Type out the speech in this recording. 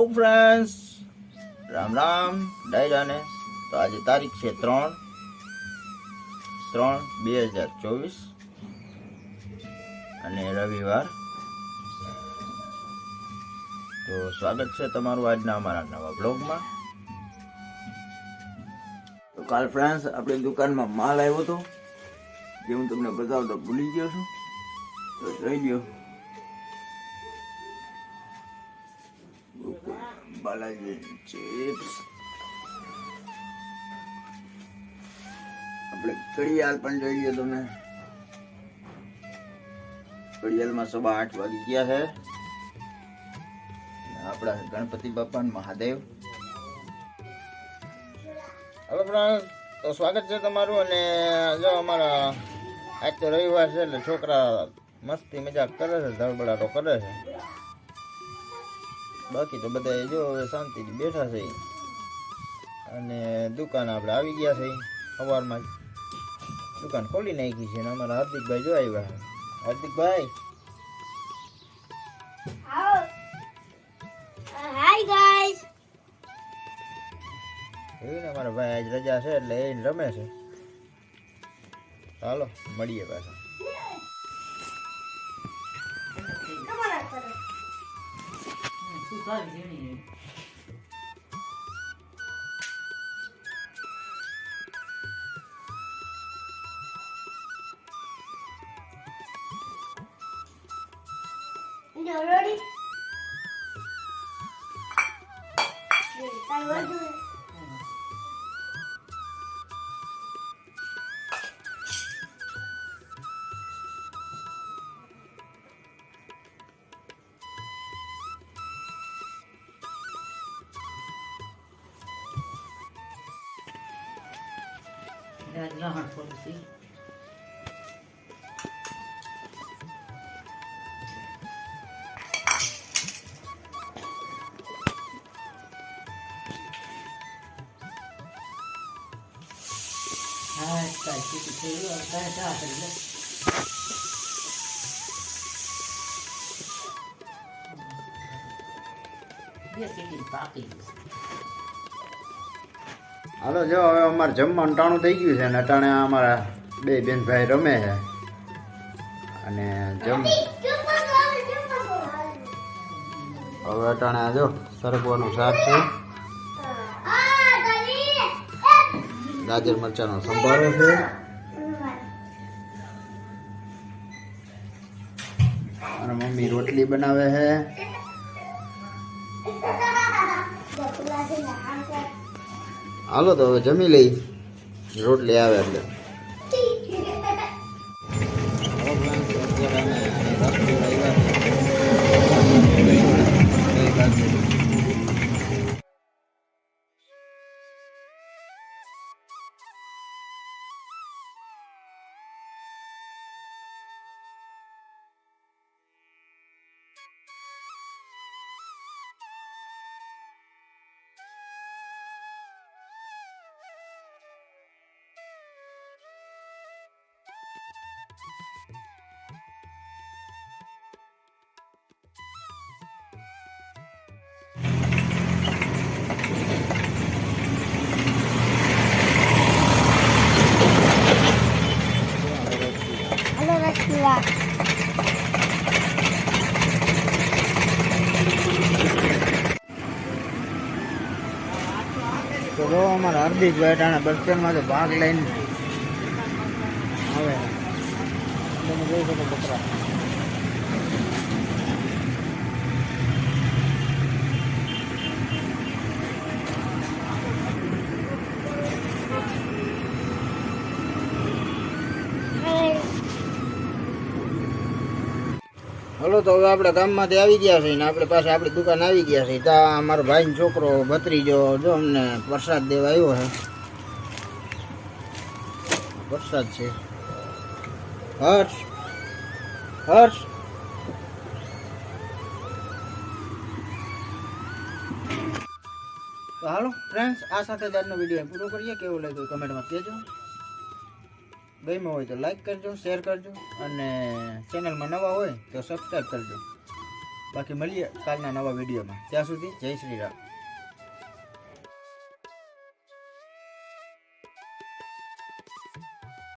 Hello friends, Ram Ram ડાયરાને. તો આજે તારીખ છે 3/3/2024 અને રવિવાર. તો સ્વાગત છે તમારું આજના અમારા નવા બ્લોગમાં. તો કાલ ફ્રેન્ડ્સ આપણી દુકાનમાં માલ આવ્યો હતો, જે હું તમને બતાવતો ભૂલી ગયો છું. તો જોઈ લ્યો, બાલાજી ચિપ્સ. આપણે ઘડિયાળ પણ જોઈ લ્યો તમે. ઘડિયાળમાં 8:15 વાગી ગયા છે. આપણા ગણપતિ બાપા મહાદેવ. હેલો ફ્રેન્ડ, તો સ્વાગત છે તમારું. અને જો અમારા આજ તો રવિવાર છે એટલે છોકરા મસ્તી મજાક કરે છે, ધડબડાટો કરે છે. બાકી તો બધા જો હવે શાંતિથી બેઠા છે. અને દુકાન આપણે આવી ગયા છે. સવારમાં દુકાન ખોલી નાખી છે. અને અમારા હાર્દિકભાઈ જો આવ્યા છે. હાર્દિકભાઈ, હાય ગાઈસ. એવું ને, અમારા ભાઈ આજ રજા છે એટલે એ રમે છે. ચાલો મળીએ પાછા. You ready? I will do it. That's not hard for see. હાલો, જો હવે અમારે જમવાનું ટાણું થઈ ગયું છે. અને અટાણે અમારા બે બેન ભાઈ રમે છે. અને હવે અટાણે જો સરગવાનું શાક છે, ગાજર મરચાંનો સંભારો છે, અને મમ્મી રોટલી બનાવે છે. હાલો તો હવે જમી લઈ, રોટલી આવે એટલે. Hello, Rashmila. તો જો અમારા હાર્દિકભાઈ ટાણા બસ સ્ટેન્ડમાં તો ભાગ લઈને આવે. તમે જોઈ શકો બકરા. હલો, તો હવે આપણે ગામમાંથી આવી ગયા છે ને આપણે પાસે આપણી દુકાન આવી ગયા છે. ત્યાં અમારો ભાઈનો છોકરો ભત્રીજો જો અમને પ્રસાદ દેવા આવ્યો છે. પ્રસાદ છે. હર્ષ, હર્ષ. તો હાલો ફ્રેન્ડ્સ, આ સાથે જ આજનો વિડીયો પૂરો કરીએ. કેવો લાગ્યો કમેન્ટમાં કહેજો. ગમ્યો હોય તો લાઈક કરજો, શેર કરજો, અને ચેનલમાં નવા હોય તો સબસ્ક્રાઈબ કરજો. બાકી મળીએ કાલના નવા વિડીયોમાં. ત્યાં સુધી જય શ્રી રામ.